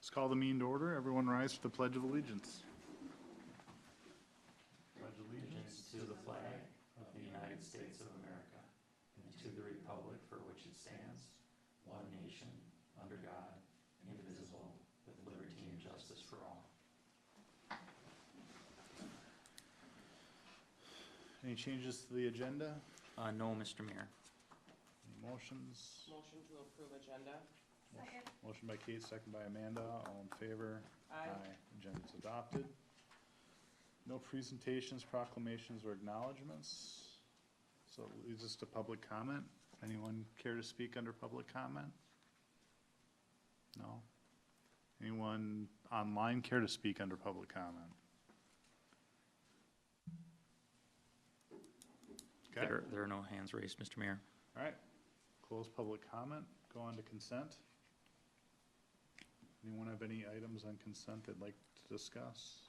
Let's call the meeting to order. Everyone rise for the Pledge of Allegiance. Pledge allegiance to the flag of the United States of America and to the republic for which it stands, one nation, under God, indivisible, with liberty and justice for all. Any changes to the agenda? No, Mr. Mayor. Any motions? Motion to approve agenda. Motion by Kate, second by Amanda. All in favor? Aye. Agenda's adopted. No presentations, proclamations, or acknowledgements. So it leads us to public comment. Anyone care to speak under public comment? No? Anyone online care to speak under public comment? Okay. There are no hands raised, Mr. Mayor. All right, close public comment, go on to consent. Anyone have any items on consent they'd like to discuss?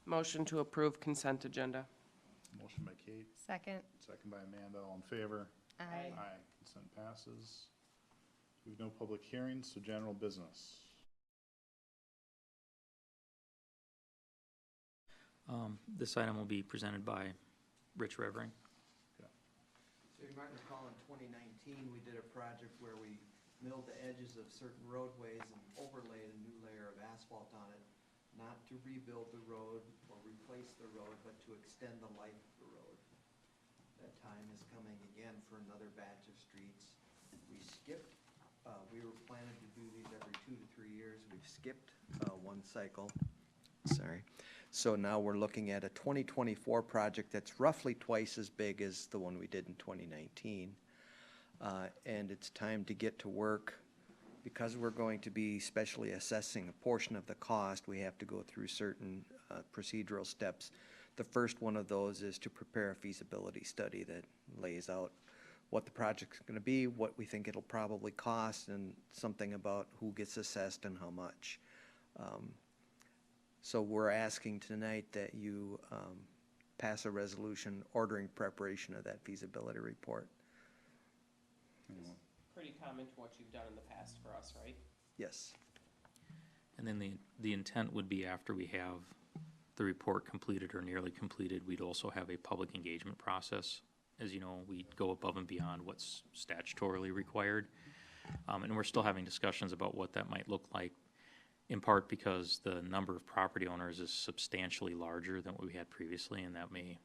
Motion to approve consent agenda. Motion by Kate, Second. second by Amanda, all in favor? Aye. Aye, consent passes. We have no public hearings, so general business. This item will be presented by Rich Revering. So you might recall in 2019, we did a project where we milled the edges of certain roadways and overlaid a new layer of asphalt on it, not to rebuild the road or replace the road, but to extend the life of the road. That time is coming again for another batch of streets. We skipped, we were planning to do these every 2 to 3 years. We've skipped one cycle. Sorry. So now we're looking at a 2024 project that's roughly twice as big as the one we did in 2019. And it's time to get to work. Because we're going to be specially assessing a portion of the cost, we have to go through certain procedural steps. The first one of those is to prepare a feasibility study that lays out what the project's going to be, what we think it'll probably cost, and something about who gets assessed and how much. So we're asking tonight that you pass a resolution ordering preparation of that feasibility report. Anyone? Pretty common to what you've done in the past for us, right? Yes. And then the intent would be after we have the report completed or nearly completed, we'd also have a public engagement process. As you know, we go above and beyond what's statutorily required. And we're still having discussions about what that might look like, in part because the number of property owners is substantially larger than what we had previously, and that may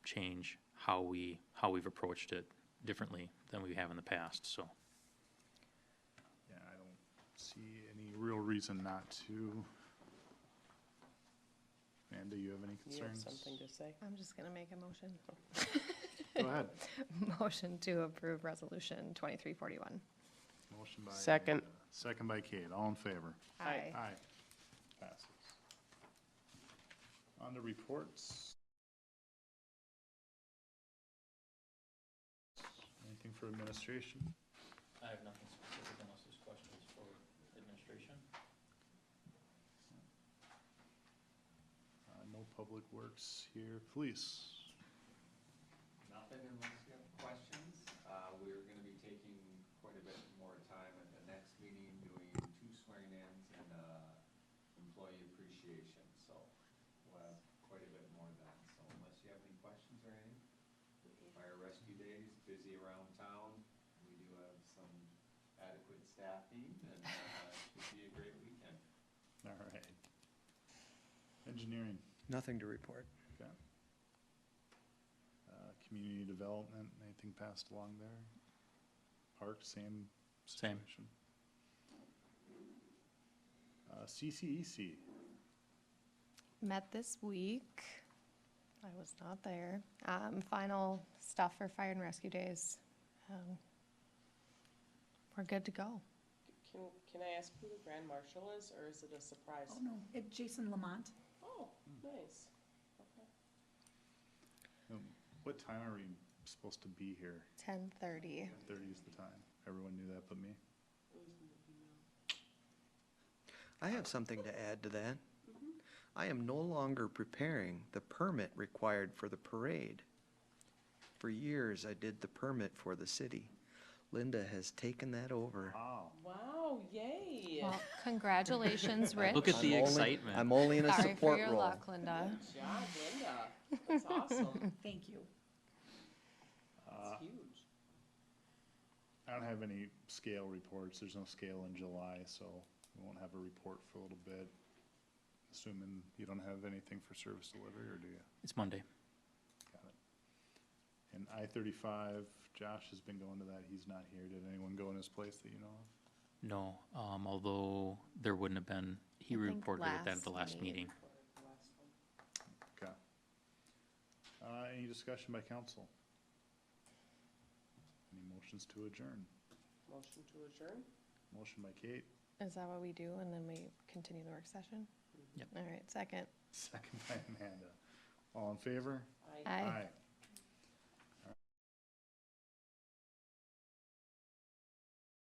change how we've approached it differently than we have in the past, so. Yeah, I don't see any real reason not to. Amanda, you have any You have concerns? something to say? I'm just gonna make a motion. Go ahead. Motion to approve resolution 2341. Motion by Second. Amanda, second by Kate, all in favor? Aye. Aye. Passes. On to reports. Anything for administration? I have nothing specific unless there's questions for administration. No public works here. Police. Nothing unless you have questions. We're going to be taking quite a bit more time at the next meeting, doing 2 swearing-ins and employee appreciation. So we'll have quite a bit more then. So unless you have any questions or anything, fire rescue days, busy around town. We do have some adequate staffing, and it should be a great weekend. All right. Engineering. Nothing to report. Okay. Community development, anything passed along there? Park, same Same. situation? CCEC. Met this week. I was not there. Final stuff for fire and rescue days. We're good to go. Can I ask who the grand marshal is, or is it a surprise? Oh, no, it's Jason Lamont. Oh, nice. Okay. What time are we supposed to be here? 10:30. 10:30 is the time. Everyone knew that but me. I have something to add to that. I am no longer preparing the permit required for the parade. For years, I did the permit for the city. Linda has taken that over. Wow. Wow, yay. Well, congratulations, Rich. Look at the I'm only- excitement. I'm only in a Sorry for support your role. luck, Linda. Good job, Linda. That's awesome. Thank you. That's huge. I don't have any scale reports. There's no scale in July, so we won't have a report for a little bit. Assuming you don't have anything for service delivery, or do you? It's Monday. Got it. And I-35, Josh has been going to that. He's not here. Did anyone go in his place that you know of? No, although there wouldn't have been, he I think reported it at the last last meeting. The last one. Okay. Any discussion by council? Any motions to adjourn? Motion to adjourn? Motion by Kate, Is that what we do, and then we continue the work session? Yep. All right, second. second by Amanda. All in favor? Aye. Aye.